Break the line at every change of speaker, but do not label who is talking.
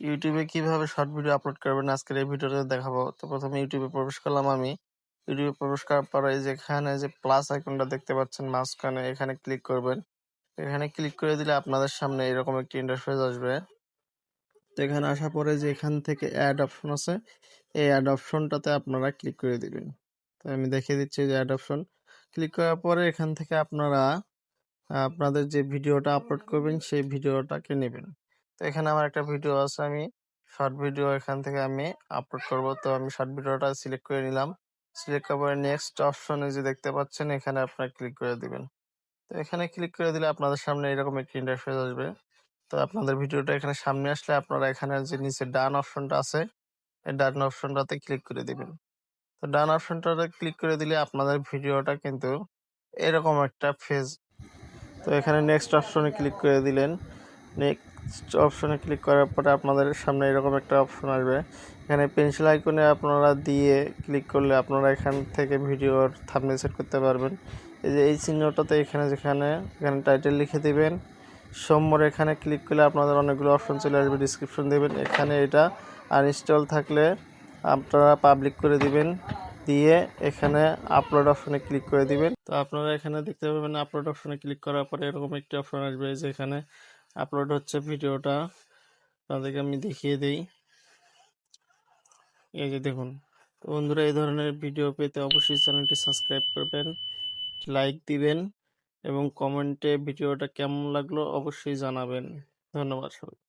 ইউটিউবে কিভাবে short video upload করবেন আজকের এই ভিডিওতে দেখাবো। তো প্রথমে ইউটিউবে প্রবেশ করলাম আমি। ইউটিউবে প্রবেশ করার পরে এই যে এখানে যে প্লাস আইকনটা দেখতে পাচ্ছেন মাঝখানে এখানে ক্লিক করবেন। এখানে ক্লিক করে দিলে আপনাদের সামনে এরকম একটি ইন্টারফেস আসবে। তো এখানে আসার পরে যে এখান থেকে অ্যাড অপশন আছে, এই অ্যাড অপশনটাতে আপনারা ক্লিক করে দিবেন। তো আমি দেখিয়ে দিচ্ছি যে অ্যাড অপশন। ক্লিক করার পরে এখান থেকে আপনারা আপনাদের যে ভিডিওটা আপলোড করবেন সেই ভিডিওটাকে নেবেন। তো এখানে আমার একটা ভিডিও আছে, আমি শর্ট ভিডিও এখান থেকে আমি আপলোড করব। তো আমি শর্ট ভিডিওটা সিলেক্ট করে নিলাম। সিলেক্ট করার পরে নেক্সট অপশনে যে দেখতে পাচ্ছেন এখানে আপনারা ক্লিক করে দিবেন। তো এখানে ক্লিক করে দিলে আপনাদের সামনে এরকম একটি ইন্টারফেস আসবে। তো আপনাদের ভিডিওটা এখানে সামনে আসলে আপনারা এখানে যে নিচে ডান অপশনটা আছে, এই ডান অপশনটাতে ক্লিক করে দিবেন। তো ডান অপশনটাতে ক্লিক করে দিলে আপনাদের ভিডিওটা কিন্তু এরকম একটা ফেজ। তো এখানে নেক্সট অপশনে ক্লিক করে দিলেন। নেক্সট অপশনে ক্লিক করার পরে আপনাদের সামনে এরকম একটা অপশন আসবে। এখানে পেন্সিল আইকনে আপনারা দিয়ে ক্লিক করলে আপনারা এখান থেকে ভিডিওর থাম্বনেল সেট করতে পারবেন। এই যে এই চিহ্নটাতে এখানে টাইটেল লিখে দিবেন। সোমবার এখানে ক্লিক করলে আপনাদের অনেকগুলো অপশন চলে আসবে, ডিসক্রিপশন দেবেন। এখানে এটা আনইনস্টল থাকলে আপনারা পাবলিক করে দিবেন, দিয়ে এখানে আপলোড অপশনে ক্লিক করে দিবেন। তো আপনারা এখানে দেখতে পাবেন আপলোড অপশনে ক্লিক করার পরে এরকম একটি অপশন আসবে যে এখানে আপলোড হচ্ছে ভিডিওটা। তাদেরকে আমি দেখিয়ে দিই। এই যে দেখুন। তো বন্ধুরা, এই ধরনের ভিডিও পেতে অবশ্যই চ্যানেলটি সাবস্ক্রাইব করবেন, লাইক দিবেন এবং কমেন্টে ভিডিওটা কেমন লাগলো অবশ্যই জানাবেন। ধন্যবাদ সবাই।